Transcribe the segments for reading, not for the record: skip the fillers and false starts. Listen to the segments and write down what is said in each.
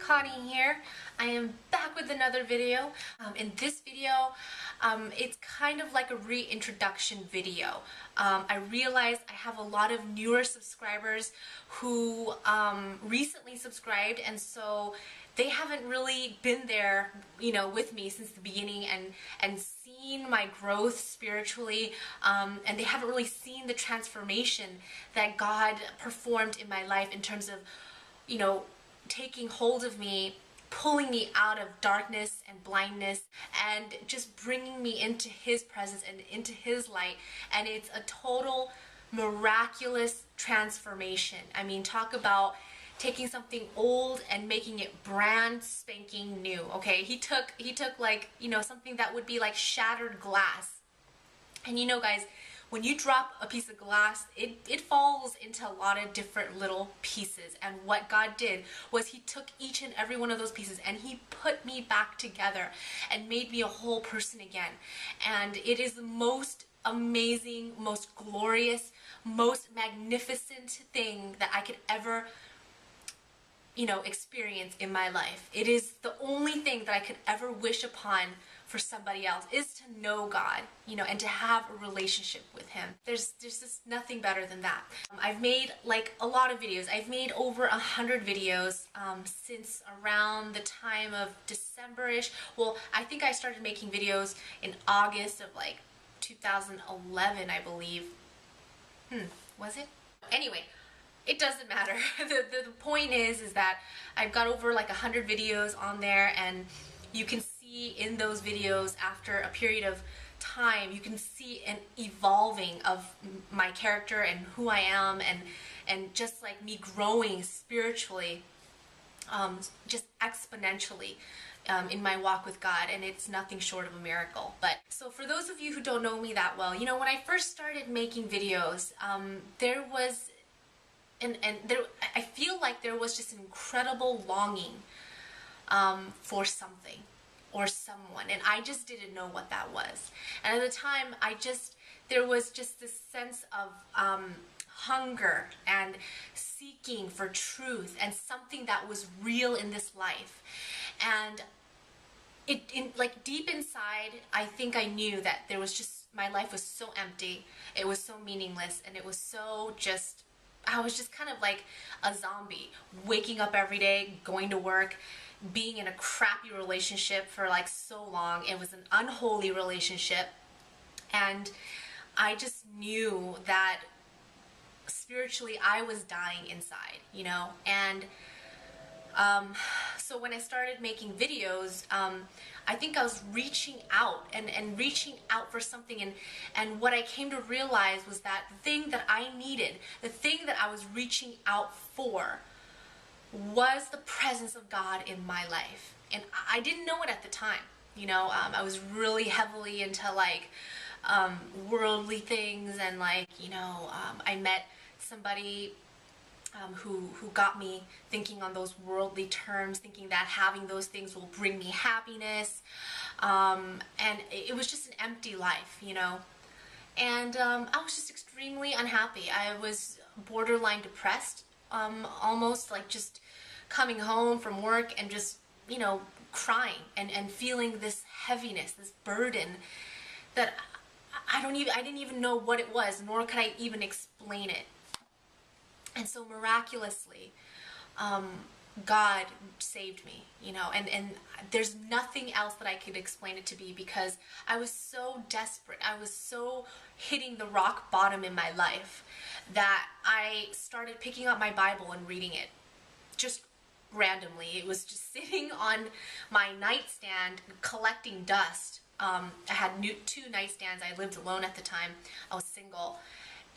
Connie here. I am back with another video. In this video, it's kind of like a reintroduction video. I realize I have a lot of newer subscribers who recently subscribed, and so they haven't really been there, with me since the beginning and seen my growth spiritually, and they haven't really seen the transformation that God performed in my life in terms of, taking hold of me, pulling me out of darkness and blindness, and just bringing me into His presence and into His light. And it's a total miraculous transformation. I mean, talk about taking something old and making it brand spanking new. Okay, he took like, something that would be like shattered glass. And guys, when you drop a piece of glass, it falls into a lot of different little pieces. And what God did was He took each and every one of those pieces and He put me back together and made me a whole person again. And it is the most amazing, most glorious, most magnificent thing that I could ever experience in my life. It is the only thing that I could ever wish upon for somebody else, is to know God, and to have a relationship with Him. There's just nothing better than that. I've made like a lot of videos. I've made over 100 videos since around the time of December-ish. Well, I think I started making videos in August of like 2011, I believe. Was it? Anyway, it doesn't matter. The point is that I've got over like 100 videos on there, and you can see in those videos, after a period of time, you can see an evolving of my character and who I am, and just like me growing spiritually, just exponentially in my walk with God, and it's nothing short of a miracle. But so for those of you who don't know me that well, when I first started making videos, there was I feel like there was just an incredible longing for something or someone, and I just didn't know what that was. And at the time, there was just this sense of hunger and seeking for truth and something that was real in this life. And like deep inside, I think I knew that there was just, my life was so empty, it was so meaningless, and it was so just, I was just kind of like a zombie, waking up every day, going to work, being in a crappy relationship for like so long. It was an unholy relationship, and I just knew that spiritually I was dying inside, and so when I started making videos, I think I was reaching out and reaching out for something, and what I came to realize was that the thing that I needed, the thing that I was reaching out for, was the presence of God in my life. And I didn't know it at the time. I was really heavily into like worldly things, and like, I met somebody who got me thinking on those worldly terms, thinking that having those things will bring me happiness, and it was just an empty life, and I was just extremely unhappy. I was borderline depressed, almost like just coming home from work and just, crying and feeling this heaviness, this burden that I didn't even know what it was, nor could I even explain it. And so miraculously, God saved me, and there's nothing else that I could explain it to be, because I was so desperate. I was so hitting the rock bottom in my life that I started picking up my Bible and reading it just randomly. It was just sitting on my nightstand collecting dust. I had two nightstands. I lived alone at the time. I was single.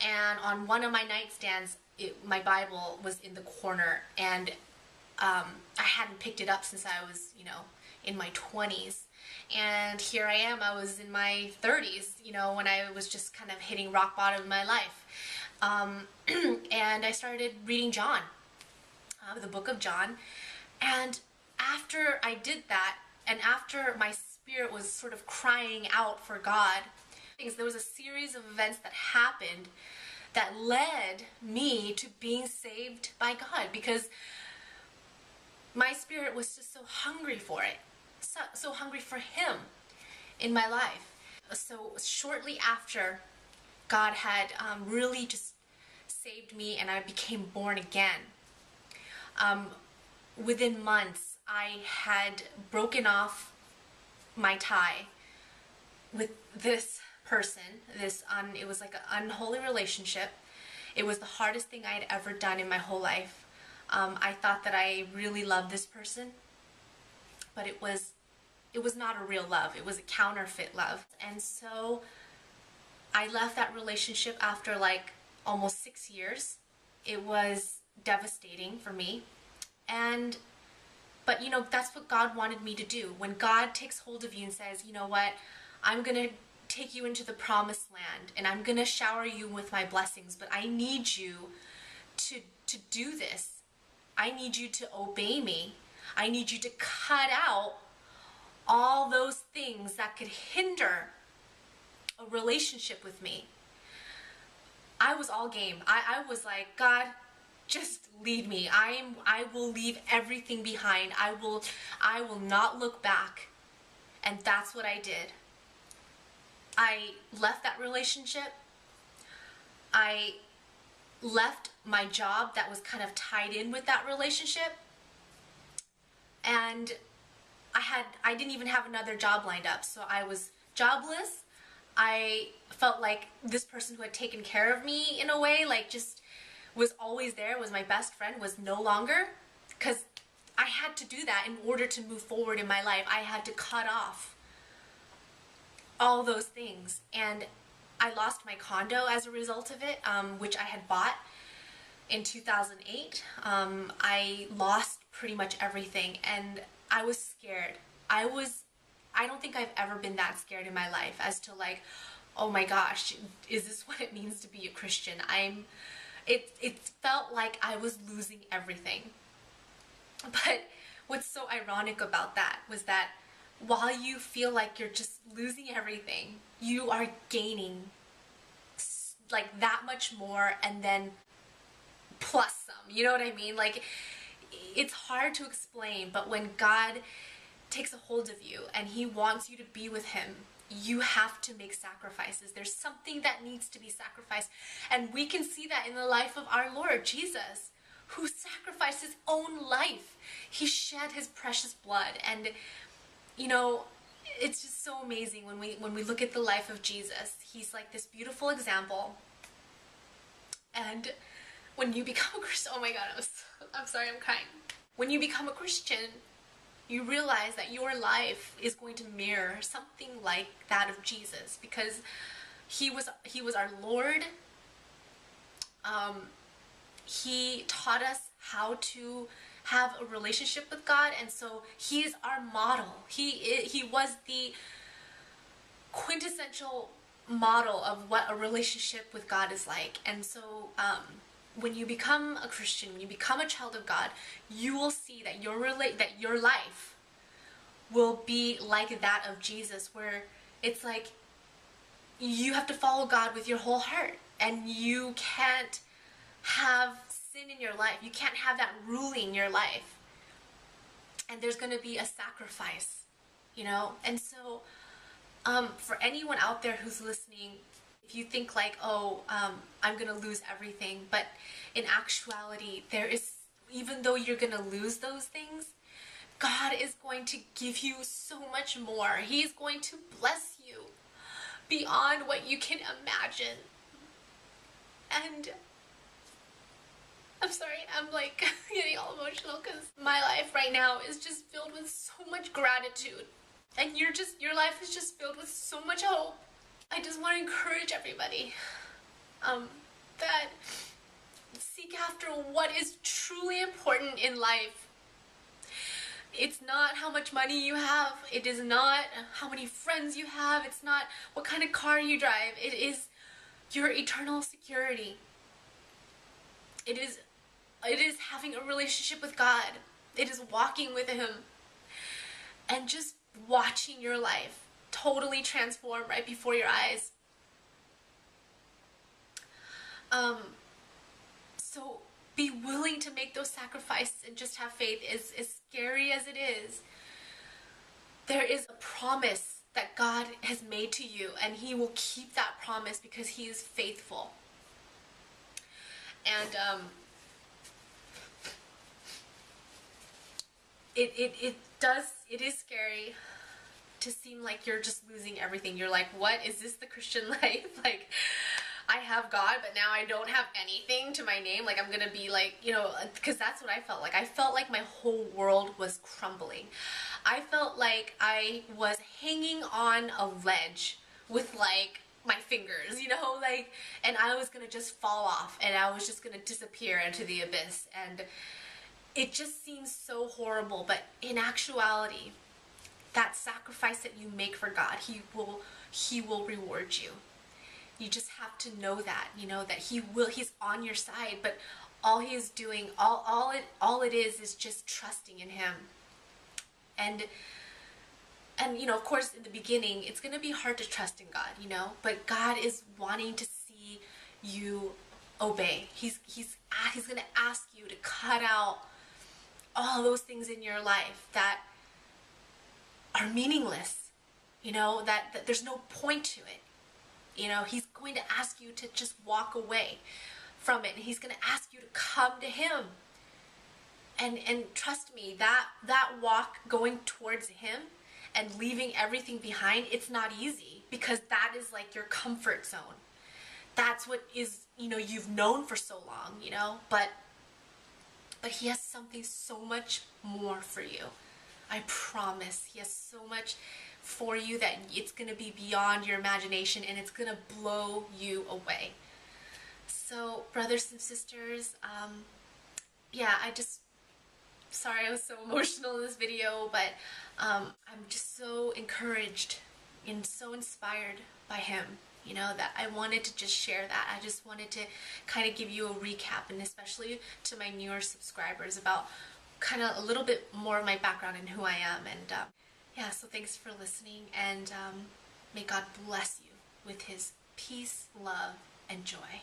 And on one of my nightstands, my Bible was in the corner, and I hadn't picked it up since I was, in my 20s. And here I am, I was in my 30s, when I was just kind of hitting rock bottom in my life. And I started reading John, the book of John. And after I did that, and after my spirit was sort of crying out for God, there was a series of events that happened that led me to being saved by God. Because my spirit was just so hungry for it, so hungry for him in my life. So shortly after God had really just saved me and I became born again, within months I had broken off my tie with this person. It was like an unholy relationship. It was the hardest thing I had ever done in my whole life. I thought that I really loved this person, but it was not a real love. It was a counterfeit love. And so I left that relationship after like almost 6 years. It was devastating for me. But you know, that's what God wanted me to do. When God takes hold of you and says, you know what, I'm going to take you into the promised land and I'm going to shower you with my blessings, but I need you to do this. I need you to obey me. I need you to cut out all those things that could hinder a relationship with me. I was all game. I was like, God, just lead me. I will leave everything behind. I will not look back. And that's what I did. I left that relationship. I left my job that was kind of tied in with that relationship. And I didn't even have another job lined up. So I was jobless. I felt like this person who had taken care of me in a way, like just was always there, was my best friend, was no longer, because I had to do that in order to move forward in my life. I had to cut off all those things. And I lost my condo as a result of it, which I had bought in 2008. I lost pretty much everything, and I was scared. I don't think I've ever been that scared in my life as to like, oh my gosh, is this what it means to be a Christian? It felt like I was losing everything. But what's so ironic about that was that while you feel like you're just losing everything, you are gaining like that much more, and then plus some, you know what I mean? Like, it's hard to explain, but when God takes a hold of you and he wants you to be with him, you have to make sacrifices. There's something that needs to be sacrificed. And we can see that in the life of our Lord Jesus, who sacrificed his own life. He shed his precious blood. And, you know, it's just so amazing when we look at the life of Jesus. He's like this beautiful example. And when you become a Christian, oh my God, I'm sorry, I'm crying. When you become a Christian, you realize that your life is going to mirror something like that of Jesus, because he was our Lord. He taught us how to have a relationship with God, and so he is our model. He was the quintessential model of what a relationship with God is like. And so when you become a Christian, when you become a child of God, you will see that your life will be like that of Jesus, where it's like you have to follow God with your whole heart, and you can't have sin in your life. You can't have that ruling your life. And there's going to be a sacrifice, you know? And so for anyone out there who's listening, if you think like, oh, I'm going to lose everything, but in actuality, even though you're going to lose those things, God is going to give you so much more. He's going to bless you beyond what you can imagine. And I'm sorry, I'm like getting all emotional because my life right now is just filled with so much gratitude. And your life is just filled with so much hope. I just want to encourage everybody that seek after what is truly important in life. It's not how much money you have. It is not how many friends you have. It's not what kind of car you drive. It is your eternal security. It is having a relationship with God. It is walking with him and just watching your life totally transform right before your eyes. So be willing to make those sacrifices and just have faith. As scary as it is, there is a promise that God has made to you, and he will keep that promise because he is faithful. And it is scary to seem like you're just losing everything. You're like, what is this, the Christian life? Like, I have God, but now I don't have anything to my name. Like, I'm gonna be like, you know, because that's what I felt like. I felt like my whole world was crumbling. I felt like I was hanging on a ledge with like my fingers, you know, like, and I was gonna just fall off and I was just gonna disappear into the abyss. And it just seems so horrible, but in actuality, that sacrifice that you make for God, he will reward you. You just have to know that, you know, that he's on your side, but all he is doing, all it is just trusting in him. And you know, of course, in the beginning, it's going to be hard to trust in God, you know, but God is wanting to see you obey. He's going to ask you to cut out all those things in your life that are meaningless, you know, that there's no point to it. You know, he's going to ask you to just walk away from it, and he's going to ask you to come to him. And trust me, that walk going towards him and leaving everything behind, it's not easy, because that is like your comfort zone. That's what is, you know, you've known for so long, you know, but he has something so much more for you. I promise. He has so much for you that it's going to be beyond your imagination, and it's going to blow you away. So, brothers and sisters, yeah, sorry I was so emotional in this video, but I'm just so encouraged and so inspired by him, you know, that I wanted to just share that. I just wanted to kind of give you a recap, and especially to my newer subscribers, about kind of a little bit more of my background and who I am. And yeah, so thanks for listening, and may God bless you with his peace, love, and joy.